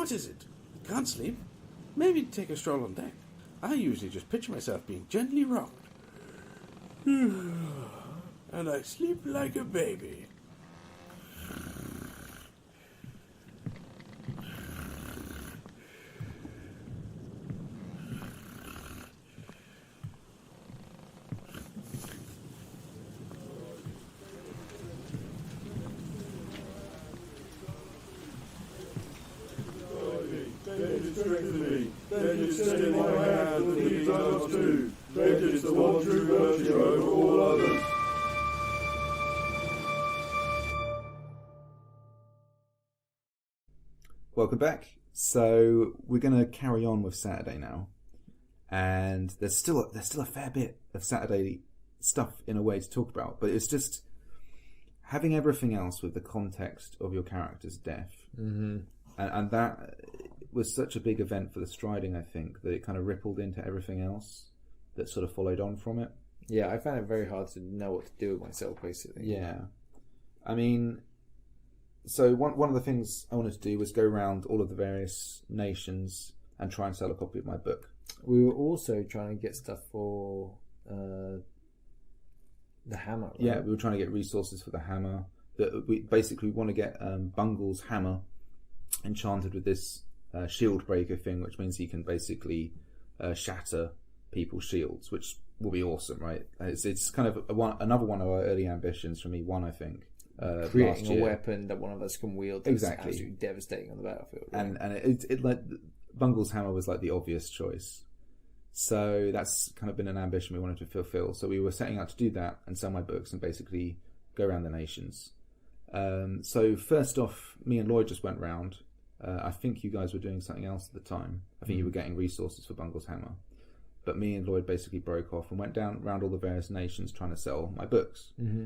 What is it? Can't sleep? Maybe take a stroll on deck. I usually just picture myself being gently rocked. And I sleep like a baby. Strengthen me, then you steady my hand and lead others too. Vengeance the one true virtue over all others. Welcome back. So we're going to carry on with Saturday now, and there's still a fair bit of Saturday stuff in a way to talk about, but it's just having everything else with the context of your character's death, and that was such a big event for the striding, I think, that it kind of rippled into everything else that sort of followed on from it. Yeah, I found it very hard to know what to do with myself, basically. Yeah. I mean, so one of the things I wanted to do was go around all of the various nations and try and sell a copy of my book. We were also trying to get stuff for the hammer, right? Yeah, we were trying to get resources for the hammer. We want to get Bungle's hammer enchanted with this shield breaker thing, which means he can basically shatter people's shields, which will be awesome, right? It's kind of another one of our early ambitions for me. I think creating a weapon that one of us can wield that's exactly absolutely devastating on the battlefield, right? and it like Bungle's hammer was like the obvious choice, so that's kind of been an ambition we wanted to fulfill. So we were setting out to do that and sell my books and basically go around the nations. So first off, me and Lloyd just went round. I think you guys were doing something else at the time. I think you were getting resources for Bungle's hammer. But me and Lloyd basically broke off and went down around all the various nations trying to sell my books. Mm-hmm.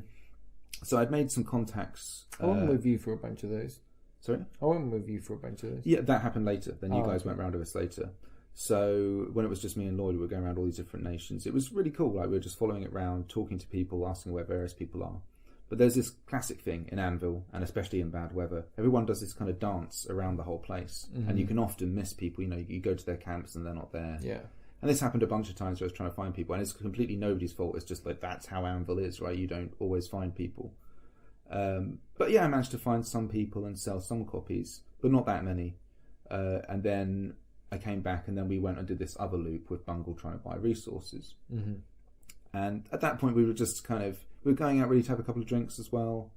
So I'd made some contacts. I went with you for a bunch of those. Sorry? I went with you for a bunch of those. Yeah, that happened later. Then you guys went round with us later. So when it was just me and Lloyd, we were going around all these different nations. It was really cool. Like, we were just following it around, talking to people, asking where various people are. But there's this classic thing in Anvil, and especially in bad weather. Everyone does this kind of dance around the whole place. Mm-hmm. And you can often miss people. You know, you go to their camps and they're not there. Yeah. And this happened a bunch of times where I was trying to find people. And it's completely nobody's fault. It's just like, that's how Anvil is, right? You don't always find people. But yeah, I managed to find some people and sell some copies, but not that many. And then I came back, and then we went and did this other loop with Bungle trying to buy resources. Mm-hmm. And at that point, we were just we were going out really to have a couple of drinks as well.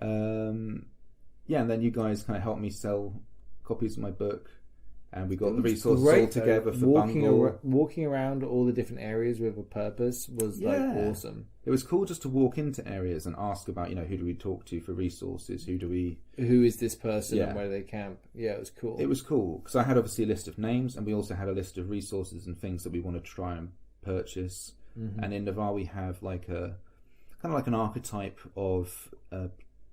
And then you guys kind of helped me sell copies of my book, and we got the resources all together for Bungle. Walking around all the different areas with a purpose was like awesome. It was cool just to walk into areas and ask about, who do we talk to for resources? Who is this person and where do they camp? Yeah, it was cool. It was cool because I had obviously a list of names, and we also had a list of resources and things that we want to try and purchase. Mm-hmm. And in Navarre we have like a kind of like an archetype of a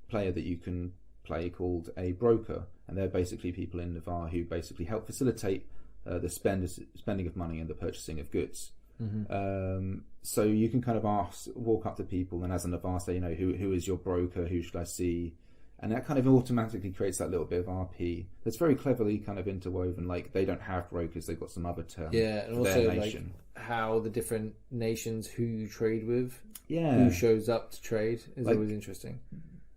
player that you can play called a broker, and they're basically people in Navarre who basically help facilitate the spending of money and the purchasing of goods. Mm-hmm. So you can kind of walk up to people, and as a Navarre say, who is your broker, who should I see, and that kind of automatically creates that little bit of RP that's very cleverly kind of interwoven. Like, they don't have brokers, they've got some other term and for also their nation. Like how the different nations who you trade with, who shows up to trade is always interesting.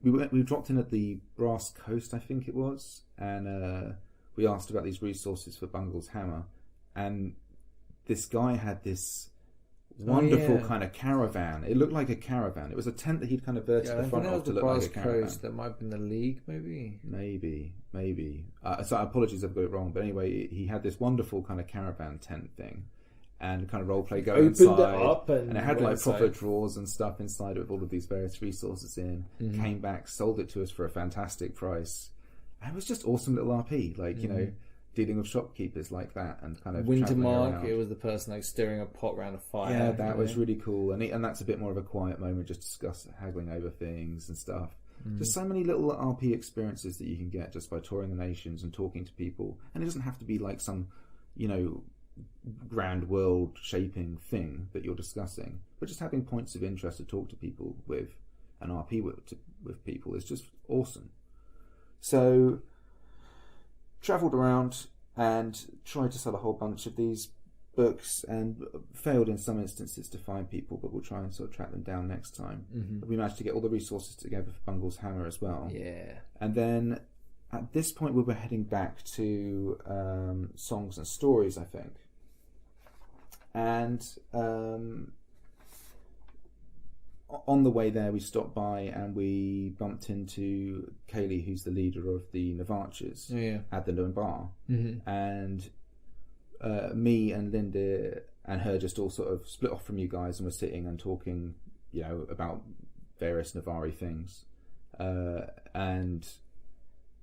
We dropped in at the Brass Coast, I think it was, and we asked about these resources for Bungle's hammer, and this guy had this wonderful kind of caravan. It looked like a caravan. It was a tent that he'd kind of verted the front of to look like a caravan. Coast. That might have been the League, maybe. Maybe. So apologies if I got it wrong, but anyway, he had this wonderful kind of caravan tent thing, and kind of roleplay going inside, and it had like proper drawers and stuff inside with all of these various resources in. Mm-hmm. Came back, sold it to us for a fantastic price, and it was just awesome little RP. Like dealing with shopkeepers like that, and kind of Wintermark. It was the person like stirring a pot around a fire. Yeah, that was really cool, and that's a bit more of a quiet moment, just discuss haggling over things and stuff. Just so many little RP experiences that you can get just by touring the nations and talking to people, and it doesn't have to be like some, grand world shaping thing that you're discussing, but just having points of interest to talk to people with and RP with people is just awesome. So travelled around and tried to sell a whole bunch of these books and failed in some instances to find people, but we'll try and sort of track them down next time. We managed to get all the resources together for Bungle's Hammer as well. Yeah. And then at this point we were heading back to Songs and Stories, I think. And on the way there we stopped by and we bumped into Kaylee, who's the leader of the Navachas at the bar. And me and Linda and her just all sort of split off from you guys and were sitting and talking, you know, about various Navari things. And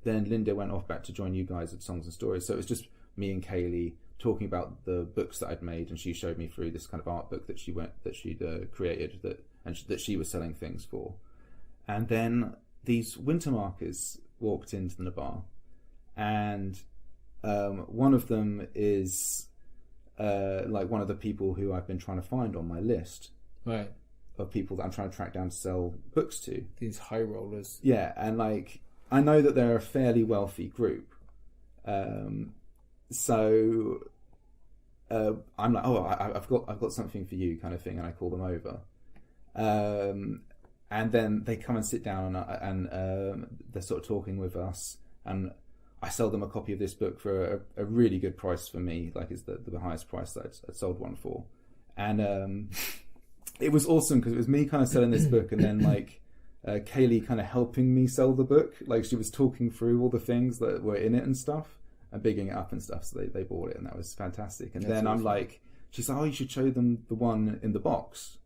then Linda went off back to join you guys at Songs and Stories. So it was just me and Kaylee talking about the books that I'd made, and she showed me through this kind of art book that she'd created that she was selling things for. And then these winter markers walked into the bar, and one of them is like one of the people who I've been trying to find on my list, right, of people that I'm trying to track down to sell books to. These high rollers. Yeah, and like I know that they're a fairly wealthy group, so I'm like, oh, I've got something for you, kind of thing, and I call them over, and then they come and sit down and they're sort of talking with us, and I sell them a copy of this book for a really good price for me, like it's the highest price that I'd sold one for, and it was awesome because it was me kind of selling this book, and then like Kaylee kind of helping me sell the book, like she was talking through all the things that were in it and stuff and bigging it up and stuff, so they bought it, and that was fantastic. And then I'm like, she's like, oh, you should show them the one in the box.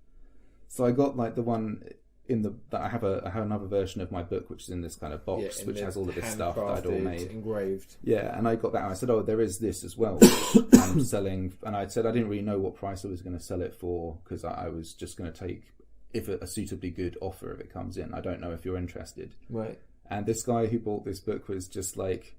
So I got like the one that I have another version of my book which is in this kind of box, which has all of this stuff that I'd all made, engraved. Yeah, and I got that. And I said, oh, there is this as well, which I'm selling. And I said I didn't really know what price I was going to sell it for, because I was just going to take if a suitably good offer if it comes in. I don't know if you're interested. Right. And this guy who bought this book was just like,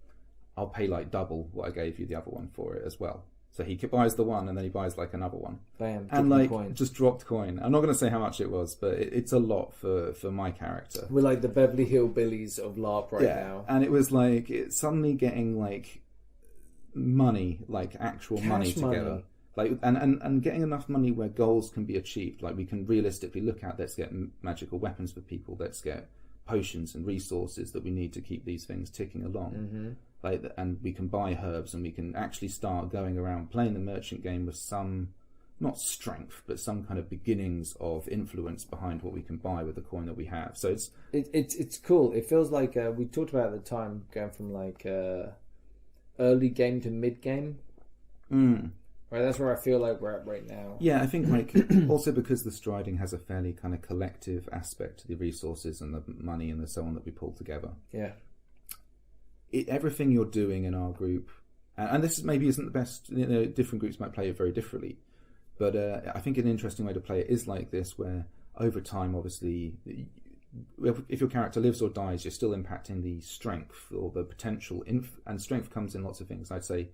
I'll pay like double what I gave you the other one for it as well. So he buys the one and then he buys like another one. Bam, and like coin. Just dropped coin. I'm not going to say how much it was, but it's a lot for my character. We're like the Beverly Hillbillies of LARP right now. And it was like it's suddenly getting like money, like actual Cash money together. Like and getting enough money where goals can be achieved. Like we can realistically look at, let's get magical weapons for people, let's get potions and resources that we need to keep these things ticking along. Mm-hmm. Like, and we can buy herbs, and we can actually start going around playing the merchant game with some, not strength, but some kind of beginnings of influence behind what we can buy with the coin that we have. So it's cool. It feels like we talked about at the time going from like early game to mid game. Right, that's where I feel like we're at right now. Yeah, I think like also because the striding has a fairly kind of collective aspect to the resources and the money and the so on that we pull together. Yeah. Everything you're doing in our group, and this maybe isn't the best, you know, different groups might play it very differently, but I think an interesting way to play it is like this, where over time, obviously, if your character lives or dies, you're still impacting the strength or the potential, and strength comes in lots of things. I'd say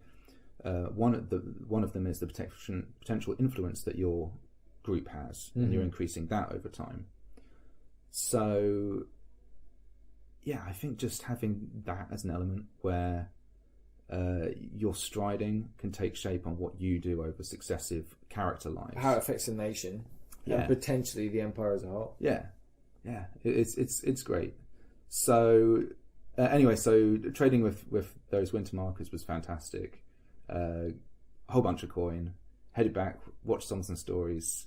one of them is the potential influence that your group has, and you're increasing that over time. So yeah, I think just having that as an element where your striding can take shape on what you do over successive character lives, how it affects the nation, and potentially the empire as a whole. Yeah, it's great. So anyway, so trading with those winter markers was fantastic. A whole bunch of coin. Headed back, watched Songs and Stories.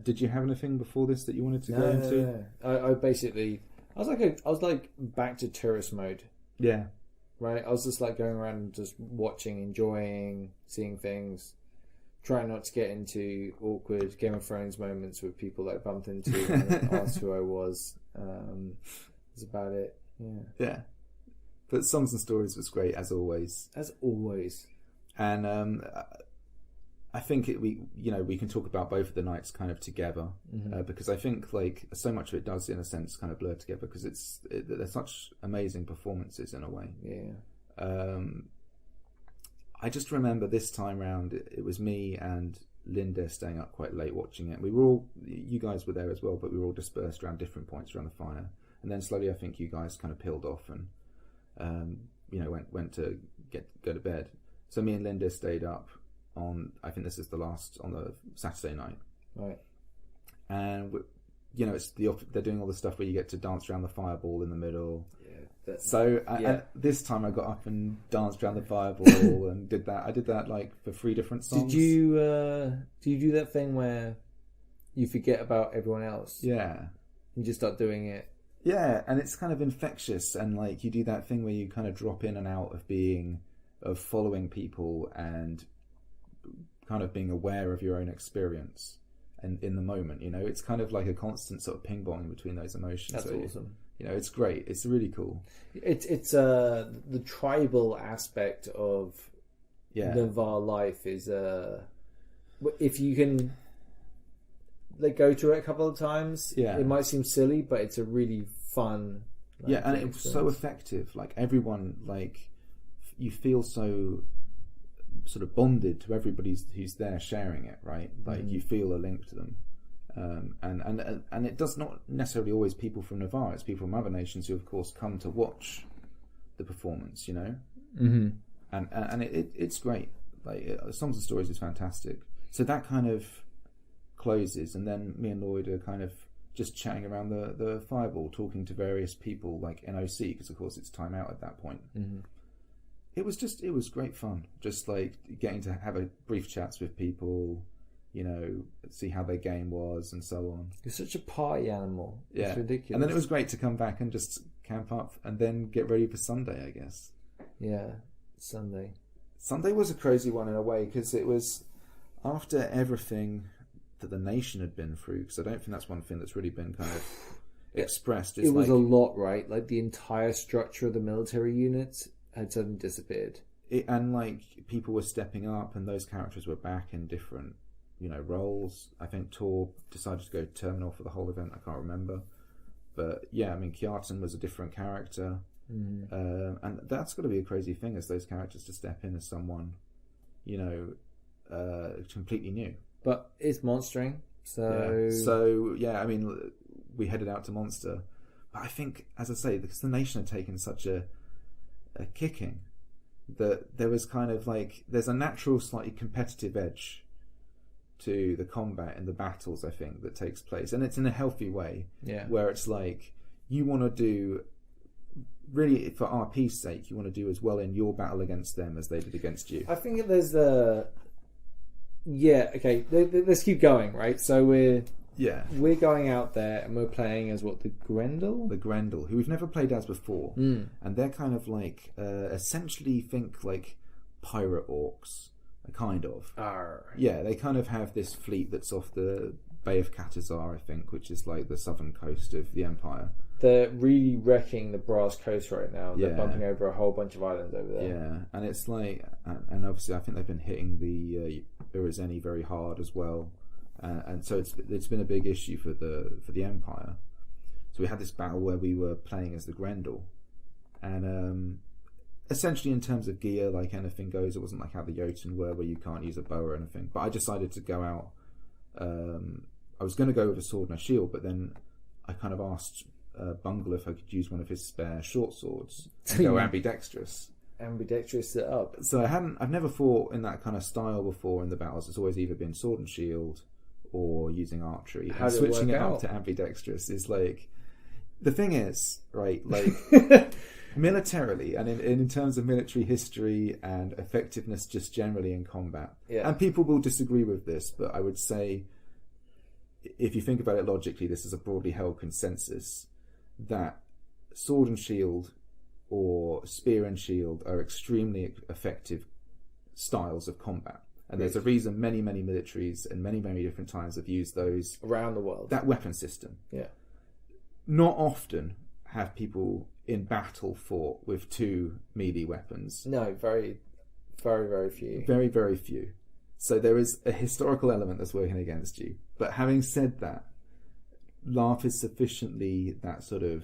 Did you have anything before this that you wanted to go into? No. I basically. I was like back to tourist mode. Yeah. Right? I was just like going around and just watching, enjoying, seeing things, trying not to get into awkward Game of Thrones moments with people that I bumped into and asked who I was. That's about it. Yeah. Yeah. But Songs and Stories was great as always. As always. And I think we can talk about both of the nights kind of together, because I think like so much of it does in a sense kind of blur together, because they're such amazing performances in a way. Yeah. I just remember this time round it was me and Linda staying up quite late watching it. We were all, you guys were there as well, but we were all dispersed around different points around the fire, and then slowly I think you guys kind of peeled off and went to go to bed. So me and Linda stayed up on, I think this is the Saturday night, Right. and it's they're doing all the stuff where you get to dance around the fireball in the middle. And this time I got up and danced around the fireball and did that. I did that like for 3 different songs. Did you do that thing where you forget about everyone else? Yeah. You just start doing it. Yeah, and it's kind of infectious, and like you do that thing where you kind of drop in and out of following people and kind of being aware of your own experience and in the moment. It's kind of like a constant sort of ping pong between those emotions. That's awesome. It's great. It's really cool. It's the tribal aspect of Navarre life is if you can go to it a couple of times, it might seem silly, but it's a really fun. And it's so effective. Like everyone, like you feel so sort of bonded to everybody who's there sharing it, right? Like you feel a link to them. And it does not necessarily always people from Navarre. It's people from other nations who, of course, come to watch the performance. Mm-hmm. And it's great. Like Songs and Stories is fantastic. So that kind of closes, and then me and Lloyd are kind of just chatting around the fireball, talking to various people like NOC, because of course it's time out at that point. Mm-hmm. It was great fun. Just like getting to have a brief chats with people. See how their game was and so on. You're such a party animal. Yeah. It's ridiculous. And then it was great to come back and just camp up and then get ready for Sunday, I guess. Yeah, Sunday. Sunday was a crazy one in a way, because it was after everything that the nation had been through, because I don't think that's one thing that's really been kind of expressed. It was a lot, right? Like the entire structure of the military units had suddenly disappeared. And like people were stepping up, and those characters were back in different roles. I think Tor decided to go terminal for the whole event. I can't remember, but yeah, I mean, Kjartan was a different character, and that's got to be a crazy thing as those characters to step in as someone, completely new. But it's monstering, so I mean, we headed out to Monster, but I think, as I say, because the nation had taken such a kicking, that there was kind of like there's a natural, slightly competitive edge to the combat and the battles, I think, that takes place, and it's in a healthy way, where it's like you want to do, really for RP's sake, you want to do as well in your battle against them as they did against you. I think there's let's keep going, right? So we're going out there and we're playing as the Grendel? The Grendel, who we've never played as before, and they're kind of like essentially think like pirate orcs. Kind of. Yeah, they kind of have this fleet that's off the Bay of Katazar, I think, which is like the southern coast of the Empire. They're really wrecking the Brass Coast right now. They're bumping over a whole bunch of islands over there. Yeah, and it's like, and obviously I think they've been hitting the Urazeni very hard as well, and so it's been a big issue for the Empire. So we had this battle where we were playing as the Grendel, and essentially in terms of gear, like anything goes. It wasn't like how the Jotun were, where you can't use a bow or anything. But I decided to go out. I was going to go with a sword and a shield, but then I kind of asked Bungle if I could use one of his spare short swords and go ambidextrous. Ambidextrous it up. So I've never fought in that kind of style before in the battles. It's always either been sword and shield or using archery. How and did switching it it work up out? to ambidextrous is like, the thing is, right, like militarily and in terms of military history and effectiveness just generally in combat, and people will disagree with this, but I would say, if you think about it logically, this is a broadly held consensus that sword and shield or spear and shield are extremely effective styles of combat. And there's a reason many militaries and many different times have used those around the world, that weapon system. Yeah. Not often have people in battle fought with two melee weapons. No, very few. Very, very few. So there is a historical element that's working against you. But having said that, Laugh is sufficiently that sort of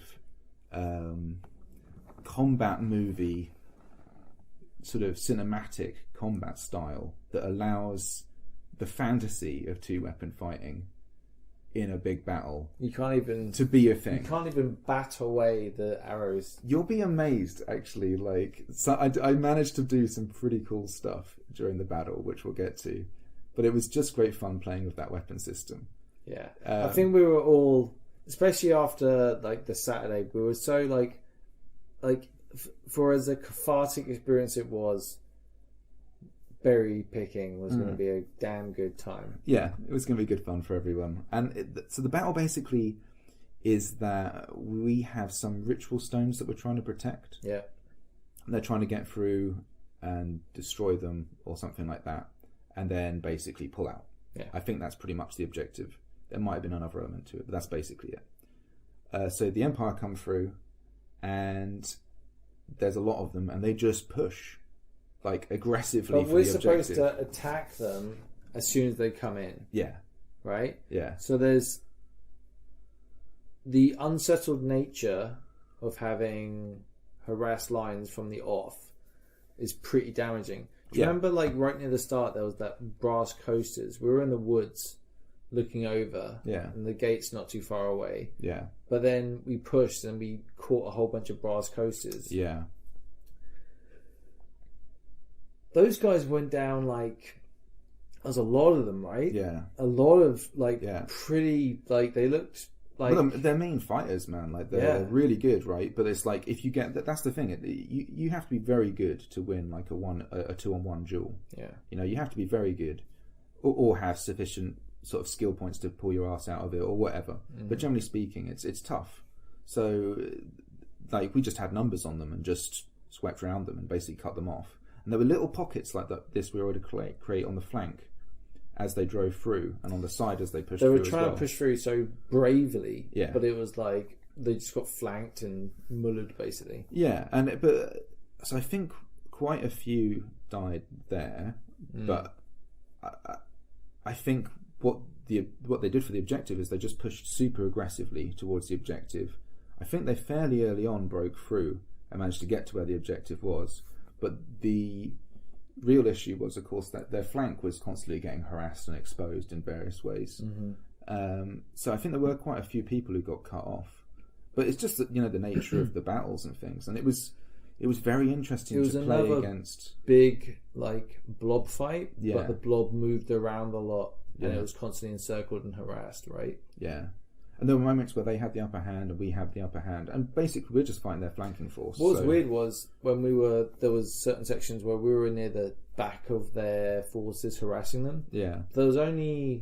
combat movie, sort of cinematic combat style that allows the fantasy of two-weapon fighting in a big battle You can't even to be a thing. You can't even bat away the arrows. You'll be amazed, actually. So I managed to do some pretty cool stuff during the battle, which we'll get to. But it was just great fun playing with that weapon system. Yeah, I think we were all, especially after like the Saturday, we were so for as a cathartic experience it was. Berry picking was going to be a damn good time. Yeah, it was going to be good fun for everyone. And so the battle basically is that we have some ritual stones that we're trying to protect. Yeah. And they're trying to get through and destroy them or something like that, and then basically pull out. Yeah. I think that's pretty much the objective. There might have been another element to it, but that's basically it. So the Empire come through, and there's a lot of them, and they just push aggressively but for we're the supposed objective. to attack them as soon as they come in. Yeah. Right? Yeah. So there's the unsettled nature of having harassed lines from the off is pretty damaging. Do you remember right near the start there was that brass coasters? We were in the woods looking over. Yeah. And the gate's not too far away. Yeah. But then we pushed and we caught a whole bunch of brass coasters. Yeah. Those guys went down there's a lot of them, right? Yeah. A lot of pretty they looked like Well, they're main fighters, man. They're really good, right? But it's if you get that's the thing. You have to be very good to win a 2-on-1 duel. Yeah. You have to be very good, or have sufficient sort of skill points to pull your ass out of it, or whatever. But generally speaking, it's tough. So we just had numbers on them and just swept around them and basically cut them off. And there were little pockets like this we were able to create on the flank as they drove through, and on the side as they pushed through. They were trying to push through so bravely, yeah. But it was they just got flanked and mullered, basically. Yeah, so I think quite a few died there, but I think what they did for the objective is they just pushed super aggressively towards the objective. I think they fairly early on broke through and managed to get to where the objective was. But the real issue was, of course, that their flank was constantly getting harassed and exposed in various ways. So I think there were quite a few people who got cut off. But it's just that, the nature of the battles and things. And it was very interesting to play against. Big blob fight, Yeah. But the blob moved around a lot, and Yeah. it was constantly encircled and harassed, right? Yeah. And there were moments where they had the upper hand and we had the upper hand, and basically we're just fighting their flanking force. What was weird was when there was certain sections where we were near the back of their forces harassing them. Yeah. There's a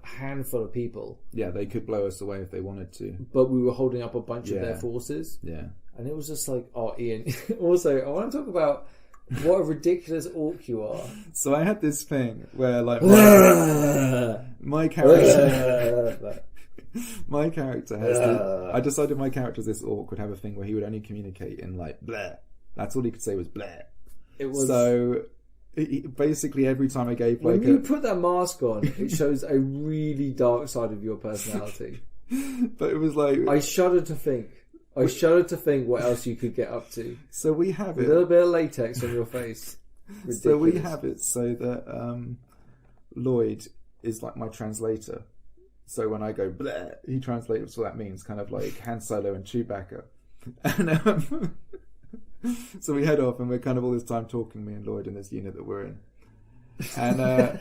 handful of people. Yeah, they could blow us away if they wanted to. But we were holding up a bunch of their forces. Yeah. And it was just Ian. Also, I want to talk about what a ridiculous orc you are. So I had this thing where my character my character has I decided my character, this orc, would have a thing where he would only communicate in bleh. That's all he could say was bleh. It was so basically every time I gave when you put that mask on, it shows a really dark side of your personality. But it was I shudder to think what else you could get up to. So we have a little bit of latex on your face. Ridiculous. So we have it so that Lloyd is my translator. So when I go bleh, he translates what that means, kind of like Han Solo and Chewbacca. And so we head off, and we're kind of all this time talking, me and Lloyd, in this unit that we're in. And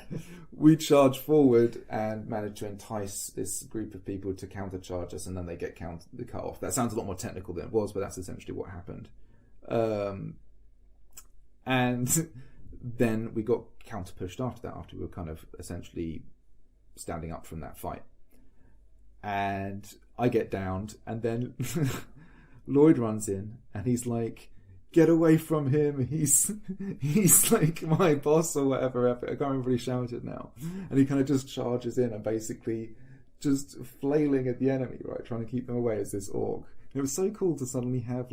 we charge forward and manage to entice this group of people to countercharge us, and then they get cut off. That sounds a lot more technical than it was, but that's essentially what happened. And then we got counter-pushed after we were kind of essentially standing up from that fight. And I get downed, and then Lloyd runs in, and he's like, get away from him, he's my boss or whatever. I can't remember what he shouted now. And he kind of just charges in and basically just flailing at the enemy, right, trying to keep them away as this orc. And it was so cool to suddenly have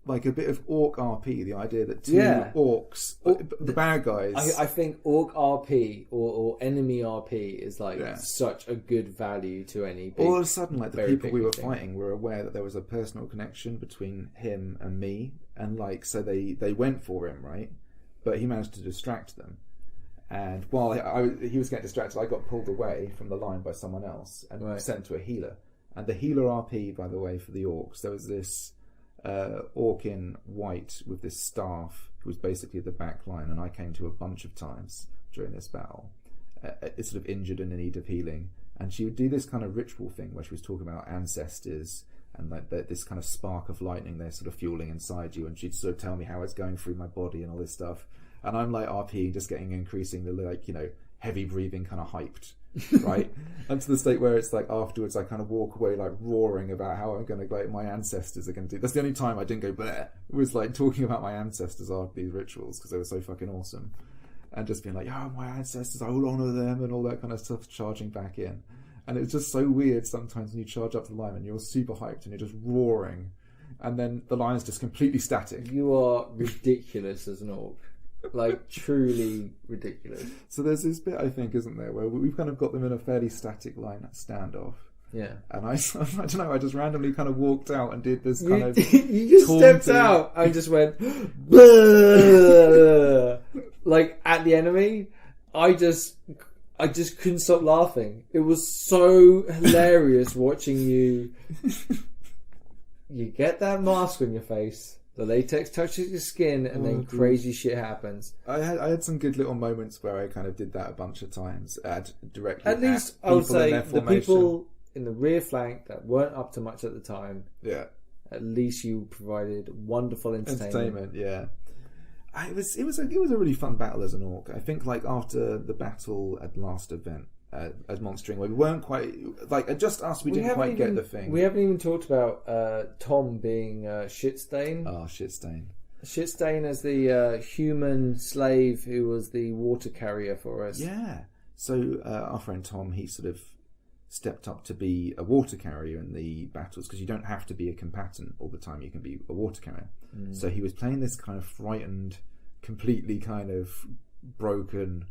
a bit of orc RP, the idea that two orcs, the bad guys. I think orc RP or enemy RP is such a good value to any big, all of a sudden, the people we were fighting were aware that there was a personal connection between him and me, and so they went for him, right? But he managed to distract them. And while he was getting distracted, I got pulled away from the line by someone else and sent to a healer. And the healer RP, by the way, for the orcs, there was this orc in white with this staff who was basically the back line, and I came to a bunch of times during this battle. It's sort of injured and in need of healing. And she would do this kind of ritual thing where she was talking about ancestors and like this kind of spark of lightning they're sort of fueling inside you, and she'd sort of tell me how it's going through my body and all this stuff. And I'm like RPing, just getting increasingly like, heavy breathing, kind of hyped, right? And to the state where it's like afterwards I kind of walk away like roaring about how I'm going to, like, my ancestors are going to do. That's the only time I didn't go bleh. It was like talking about my ancestors after these rituals because they were so fucking awesome. And just being like, oh, my ancestors, I will honour them and all that kind of stuff, charging back in. And it's just so weird sometimes when you charge up to the line and you're super hyped and you're just roaring, and then the line is just completely static. You are ridiculous as an orc. Like, truly ridiculous. So there's this bit, I think, isn't there, where we've kind of got them in a fairly static line standoff. Yeah. And I don't know, I just randomly kind of walked out and did this kind of... You just stepped out and just went... Bleh! Like, at the enemy, I just couldn't stop laughing. It was so hilarious watching you. You get that mask on your face, the latex touches your skin, and then crazy shit happens. I had some good little moments where I kind of did that a bunch of times. Directly at least I would say the people in the rear flank that weren't up to much at the time. Yeah. At least you provided wonderful entertainment. Yeah. It was a really fun battle as an orc. I think like after the battle at last event as Monstering, we weren't quite like just us. We didn't quite get the thing. We haven't even talked about Tom being Shitstain. Oh, Shitstain. Shitstain as the human slave who was the water carrier for us. Yeah. So our friend Tom, he sort of stepped up to be a water carrier in the battles because you don't have to be a combatant all the time. You can be a water carrier. So he was playing this kind of frightened, completely kind of broken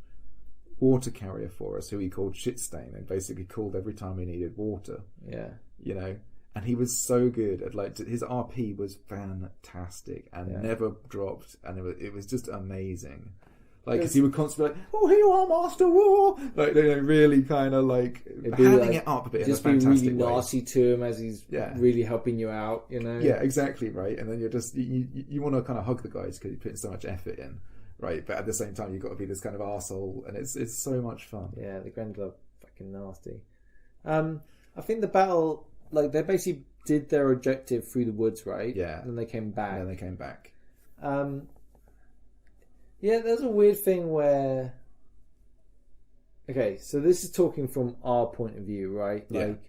water carrier for us, who he called Shitstain, and basically called every time we needed water. Yeah. And he was so good at his RP was fantastic and never dropped, and it was just amazing. Like, because he would constantly be like, "Oh, here you are, Master War!" Like, really kind of like handing it up a bit in a fantastic way. Just be really nasty to him as he's really helping you out, Yeah, exactly, right. And then you're just you want to kind of hug the guys because you're putting so much effort in, right? But at the same time, you've got to be this kind of arsehole, and it's so much fun. Yeah, the Grendel are fucking nasty. I think the battle, like, they basically did their objective through the woods, right? Yeah. And then they came back. Yeah, there's a weird thing where... Okay, so this is talking from our point of view, right? Like,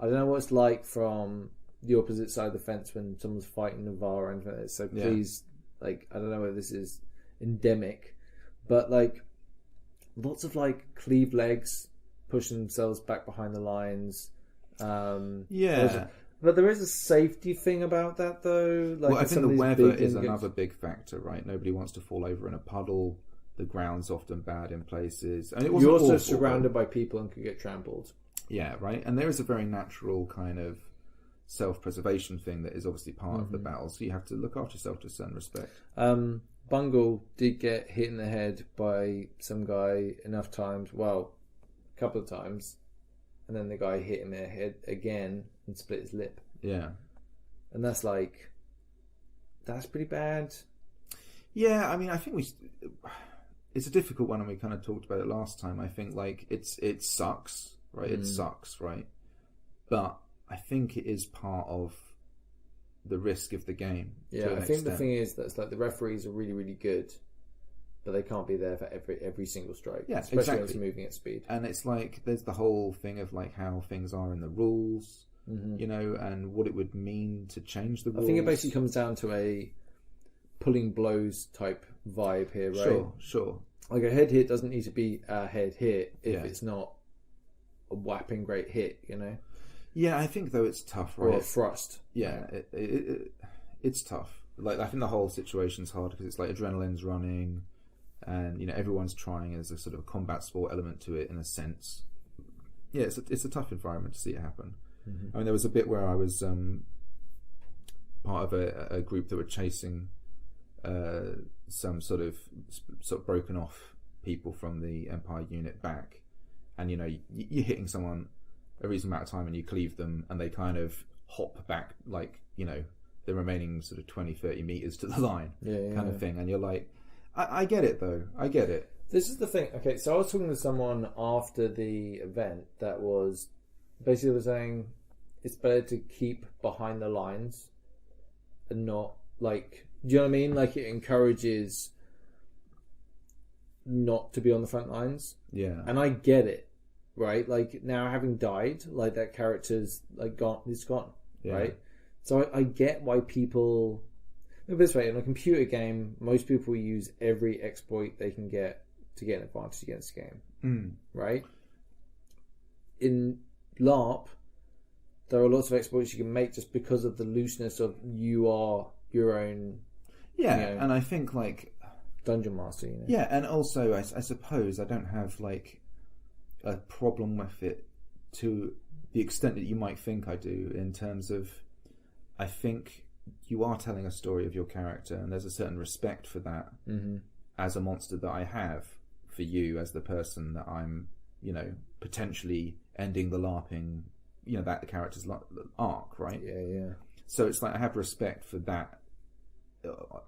I don't know what it's like from the opposite side of the fence when someone's fighting Navarre and anything. So please, like, I don't know whether this is endemic, but, like, lots of, like, cleave legs pushing themselves back behind the lines. But there is a safety thing about that, though. Like, well, I think the weather is another big factor, right? Nobody wants to fall over in a puddle. The ground's often bad in places. And you're also surrounded by people and can get trampled. Yeah, right. And there is a very natural kind of self-preservation thing that is obviously part of the battle. So you have to look after yourself to a certain respect. Bungle did get hit in the head by some guy enough times. Well, a couple of times. And then the guy hit him in the head again and split his lip. Yeah. And that's pretty bad. Yeah, I mean, I think it's a difficult one, and we kind of talked about it last time. I think, like, it sucks, right? It sucks, right? But I think it is part of the risk of the game. Yeah, I think the thing is that's like the referees are really, really good, but they can't be there for every single strike. Yeah, especially when it's moving at speed. And it's like there's the whole thing of like how things are in the rules, and what it would mean to change the rules. I think it basically comes down to a pulling blows type vibe here, right? Sure. Like a head hit doesn't need to be a head hit if it's not a whapping great hit, Yeah, I think though it's tough, right? Or a thrust. Yeah, it's tough. Like, I think the whole situation's hard because it's like adrenaline's running, and everyone's trying as a sort of a combat sport element to it in a sense. Yeah, it's a tough environment to see it happen. I mean, there was a bit where I was part of a group that were chasing some sort of broken off people from the Empire unit back, and you're hitting someone a reasonable amount of time and you cleave them and they kind of hop back like the remaining sort of 20-30 meters to the line, kind of thing, and you're like, I get it though, I get it. This is the thing. Okay, so I was talking to someone after the event that was basically saying it's better to keep behind the lines and not like, do you know what I mean? Like, it encourages not to be on the front lines. Yeah. And I get it, right? Like, now having died, like, that character's like gone, it's gone, right? So I get why people. This way, in a computer game, most people use every exploit they can get to get an advantage against the game, right? In LARP, there are lots of exploits you can make just because of the looseness of you are your own. Yeah, and I think like dungeon master. Yeah, and also I suppose I don't have like a problem with it to the extent that you might think I do. In terms of, I think you are telling a story of your character, and there's a certain respect for that as a monster that I have for you as the person that I'm, potentially ending the LARPing, that the character's arc, right? Yeah. So it's like I have respect for that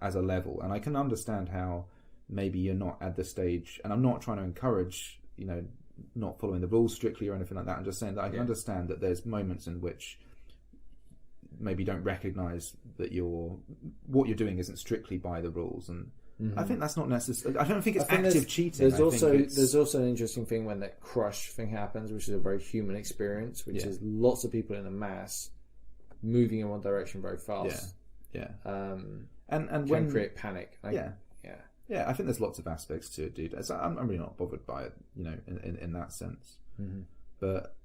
as a level, and I can understand how maybe you're not at the stage, and I'm not trying to encourage, not following the rules strictly or anything like that. I'm just saying that I can understand that there's moments in which maybe don't recognise that what you're doing isn't strictly by the rules, and I think that's not necessary. I don't think it's active cheating. There's also an interesting thing when that crush thing happens, which is a very human experience, which is lots of people in a mass moving in one direction very fast. And can when create panic. Yeah, I think there's lots of aspects to it, dude. I'm really not bothered by it, in that sense. But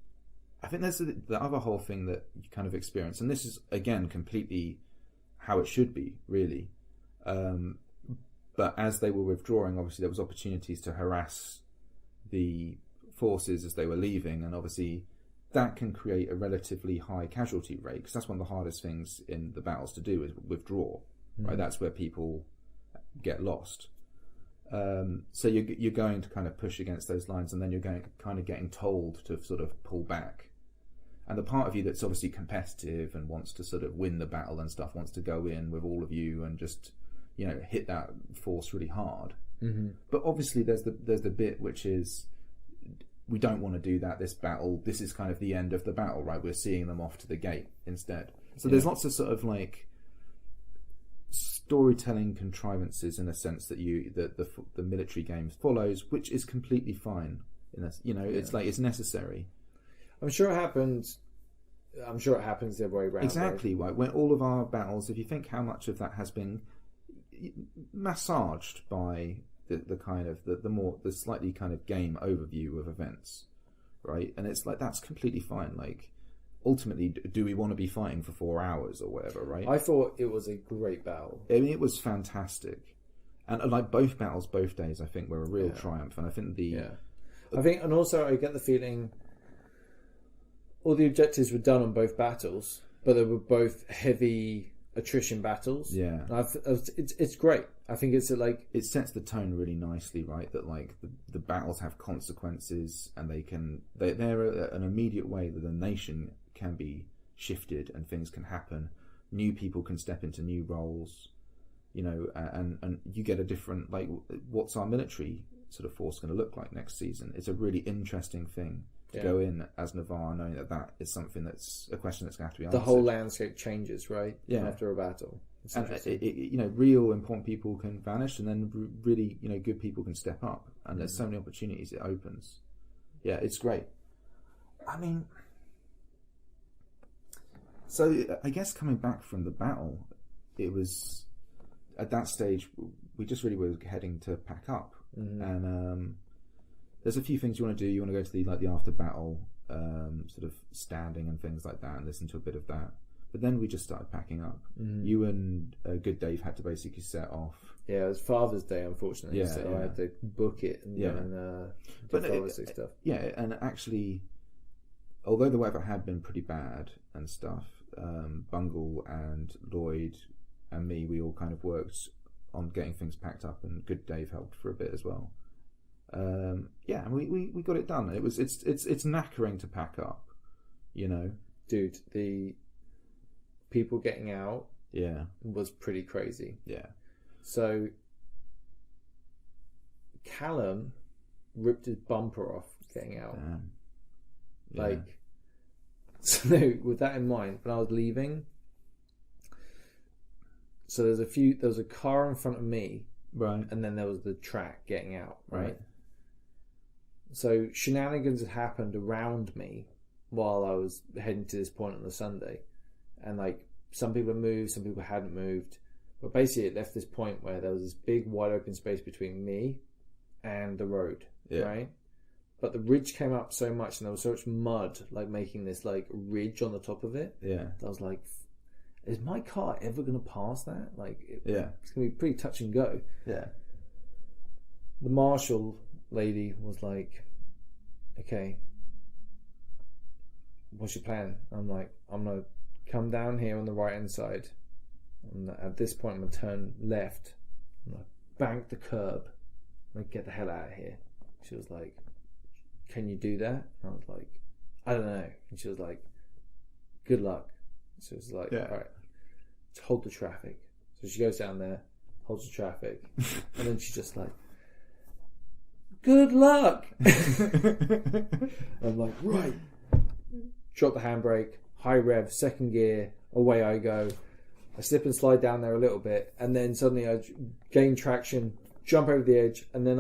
I think there's the other whole thing that you kind of experience, and this is again completely how it should be, really. But as they were withdrawing, obviously there was opportunities to harass the forces as they were leaving, and obviously that can create a relatively high casualty rate, because that's one of the hardest things in the battles to do is withdraw. Right, that's where people get lost. So you're going to kind of push against those lines, and then you're getting told to sort of pull back. And the part of you that's obviously competitive and wants to sort of win the battle and stuff, wants to go in with all of you and just hit that force really hard. But obviously there's the bit which is, we don't want to do that. This battle, this is kind of the end of the battle, right? We're seeing them off to the gate instead. So there's lots of sort of like storytelling contrivances in a sense that the military game follows, which is completely fine. It's like it's necessary. I'm sure it happens the other way around. Exactly right. When all of our battles, if you think how much of that has been massaged by the kind of the slightly kind of game overview of events, right? And it's like that's completely fine. Like, ultimately, do we want to be fighting for 4 hours or whatever, right? I thought it was a great battle. I mean, it was fantastic, and like both battles, both days, I think were a real triumph. And I think and also I get the feeling all the objectives were done on both battles, but they were both heavy attrition battles. Yeah, it's great. I think it's it sets the tone really nicely, right? That like the battles have consequences, and they're an immediate way that the nation can be shifted and things can happen. New people can step into new roles, and you get a different, like, what's our military sort of force going to look like next season? It's a really interesting thing to go in as Navarre, knowing that is something that's a question that's going to have to be answered. The whole landscape changes, right? Yeah. After a battle. And real important people can vanish, and then really, good people can step up, and there's so many opportunities it opens. Yeah, it's great. I mean, so I guess coming back from the battle, it was at that stage we just really were heading to pack up, and there's a few things you want to do. You want to go to the after battle sort of standing and things like that, and listen to a bit of that. But then we just started packing up. You and Good Dave had to basically set off. Yeah, it was Father's Day, unfortunately. I had to book it and do Father's Day stuff. Yeah, and actually, although the weather had been pretty bad and stuff, Bungle and Lloyd and me, we all kind of worked on getting things packed up, and Good Dave helped for a bit as well. Yeah, and we got it done. It's knackering to pack up, you know. Dude, the people getting out Yeah, was pretty crazy. yeah, So Callum ripped his bumper off getting out. damn. Yeah. Like, so with that in mind, when I was leaving, so there was a car in front of me, right, and then there was the track getting out, right? So shenanigans had happened around me while I was heading to this point on the Sunday, and like some people had moved, some people hadn't moved, but basically it left this point where there was this big wide open space between me and the road, right? But the ridge came up so much, and there was so much mud, like making this like ridge on the top of it. Yeah, I was like, is my car ever going to pass that? Like, it's going to be pretty touch and go. yeah. The marshal lady was like, okay, what's your plan? I'm like, I'm going to come down here on the right hand side, and at this point I'm going to turn left, I'm going to bank the curb, I'm going to get the hell out of here. She was like, can you do that? And I was like, I don't know. And she was like, good luck. So it was like, all right, hold the traffic. So she goes down there, holds the traffic, and then she's just like, good luck. I'm like, right. Drop the handbrake, high rev, second gear, away I go. I slip and slide down there a little bit, and then suddenly I gain traction, jump over the edge, and then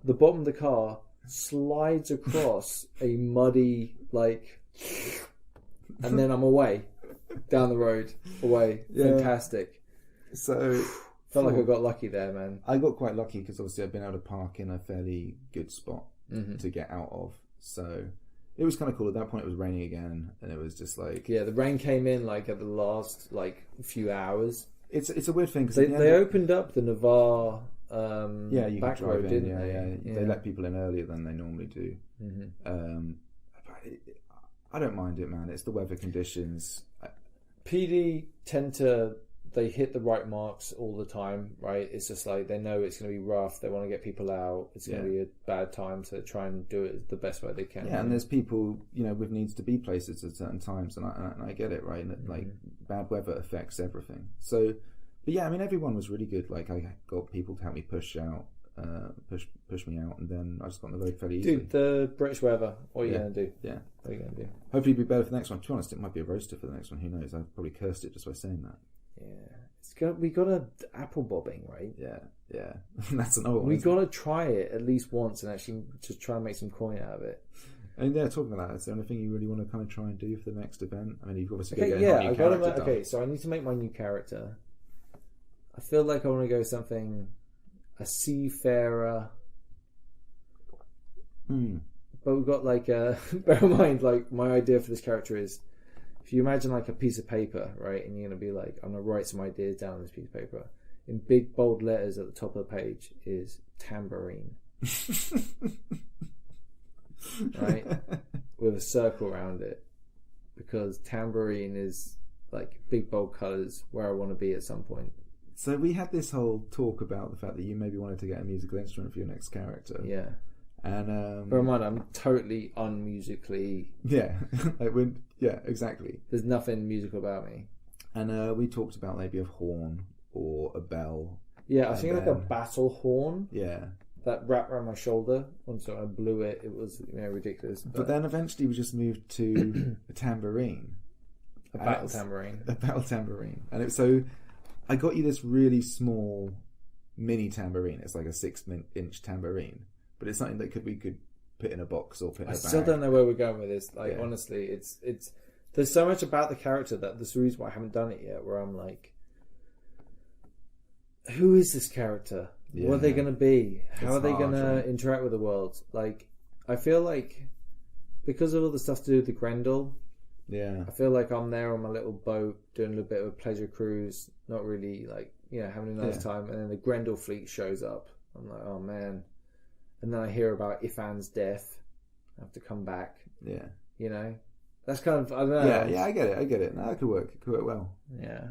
the bottom of the car slides across a muddy, like, and then I'm away. Down the road, away. Fantastic. So felt like I got lucky there, man. I got quite lucky because obviously I've been able to park in a fairly good spot to get out of. So it was kind of cool. At that point, it was raining again, and it was just like the rain came in like at the last like few hours. It's a weird thing because they opened up the Navarre you back could drive road, in, didn't they? They let people in earlier than they normally do. I don't mind it, man. It's the weather conditions. PD tend to, they hit the right marks all the time, right? It's just like they know it's going to be rough. They want to get people out. It's going to be a bad time, so they try and do it the best way they can. Yeah, and there's people, with needs to be places at certain times, and I get it, right? And like bad weather affects everything. So, but yeah, I mean, everyone was really good. Like I got people to help me push me out, and then I just got on the road fairly easily. Dude, the British weather. What are you going to do? Yeah. What are you going to do? Hopefully it'll be better for the next one. To be honest, it might be a roaster for the next one. Who knows? I've probably cursed it just by saying that. Yeah. We got a apple bobbing, right? Yeah. That's another one. We got to try it at least once and actually just try and make some coin out of it. And talking about that, is there anything you really want to kind of try and do for the next event? I mean, you've obviously okay, got to get a new character done. Okay, so I need to make my new character. I feel like I want to go something, a seafarer. But we've got like bear in mind, like my idea for this character is, if you imagine like a piece of paper, right, and you're going to be like, I'm going to write some ideas down on this piece of paper. In big bold letters at the top of the page is tambourine. Right? With a circle around it. Because tambourine is like big bold colours where I want to be at some point. So we had this whole talk about the fact that you maybe wanted to get a musical instrument for your next character. Yeah. And bear in mind, I'm totally unmusically. Yeah, exactly. There's nothing musical about me. And we talked about maybe a horn or a bell. Yeah, I was thinking like a battle horn. Yeah, that wrapped around my shoulder. Once I blew it, it was ridiculous. But then eventually we just moved to a tambourine, a battle tambourine, and so I got you this really small mini tambourine. It's like a 6-inch tambourine. But it's something that we could put in a box or put in a bag. I still don't know where we're going with this. Like, honestly, it's there's so much about the character that that's the reason why I haven't done it yet, where I'm like, who is this character? What are they going to be? How are they going to interact with the world? Like, I feel like because of all the stuff to do with the Grendel, I feel like I'm there on my little boat doing a little bit of a pleasure cruise, not really like, having a nice time, and then the Grendel fleet shows up. I'm like, oh man. And then I hear about Ifan's death. I have to come back. Yeah. That's kind of, I don't know. Yeah, I get it. No, that could work. It could work well. Yeah.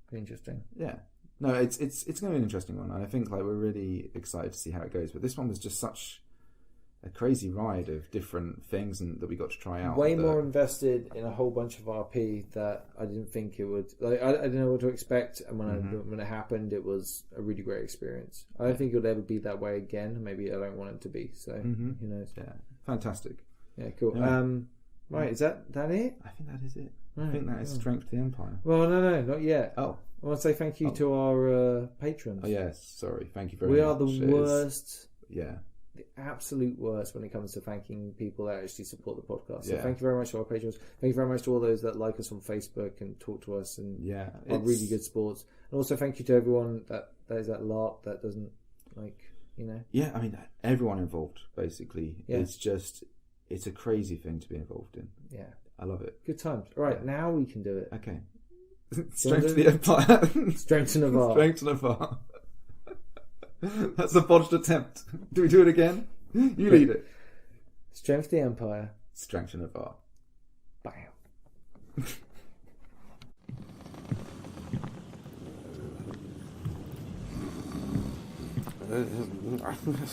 Be interesting. Yeah. No, it's going to be an interesting one. And I think like we're really excited to see how it goes. But this one was just such crazy ride of different things and that we got to try out. Way more invested in a whole bunch of RP that I didn't think it would. Like, I didn't know what to expect, and when it happened, it was a really great experience. I don't think it would ever be that way again. Maybe I don't want it to be. So who knows? Yeah, fantastic. Yeah, cool. Yeah. Right, is that it? I think that is it. Right. I think that is Strength of the Empire. Well, no, not yet. Oh, I want to say thank you to our patrons. oh yes. Sorry. Thank you very much. We are the worst. Yeah. The absolute worst when it comes to thanking people that actually support the podcast. So Yeah. thank you very much to our patrons. Thank you very much to all those that like us on Facebook and talk to us and Yeah. are really good sports. And also thank you to everyone that is at LARP that doesn't Yeah, I mean everyone involved basically. Yeah. It's a crazy thing to be involved in. Yeah. I love it. Good times. All right, now we can do it. Okay. Strength of the Empire. Strength to Navarre. Strength to Navarre. That's a botched attempt. Do we do it again? You lead it. Strength to the Empire. Strength to Navarre. Bam.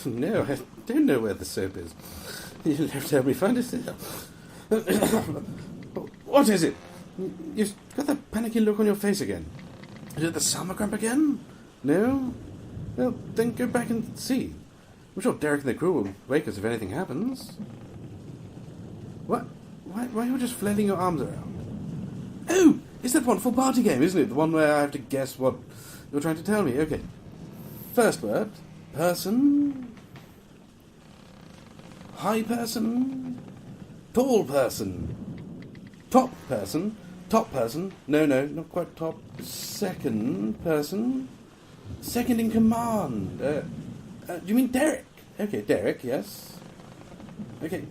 No, I don't know where the soap is. You'll have to help me find it. What is it? You've got that panicky look on your face again. Is it the summer cramp again? No? Well, then go back and see. I'm sure Derek and the crew will wake us if anything happens. What? Why are you just flailing your arms around? Oh! It's that wonderful party game, isn't it? The one where I have to guess what you're trying to tell me. Okay. First word. Person. High person. Tall person. Top person. Top person. No, not quite top. Second person. Second in command. Do you mean Derek? Okay, Derek, yes. Okay,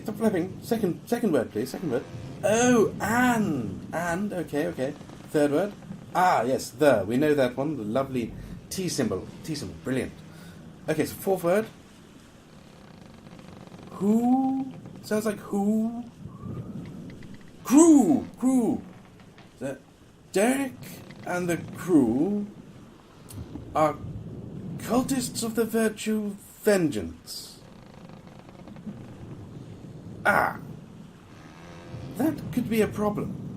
stop flapping. Second word, please. Second word. Oh, and. Okay. Third word. Ah, yes, the. We know that one. The lovely T symbol. Brilliant. Okay, so fourth word. Who? Sounds like who? Crew. Derek and the crew are cultists of the virtue vengeance. Ah. That could be a problem.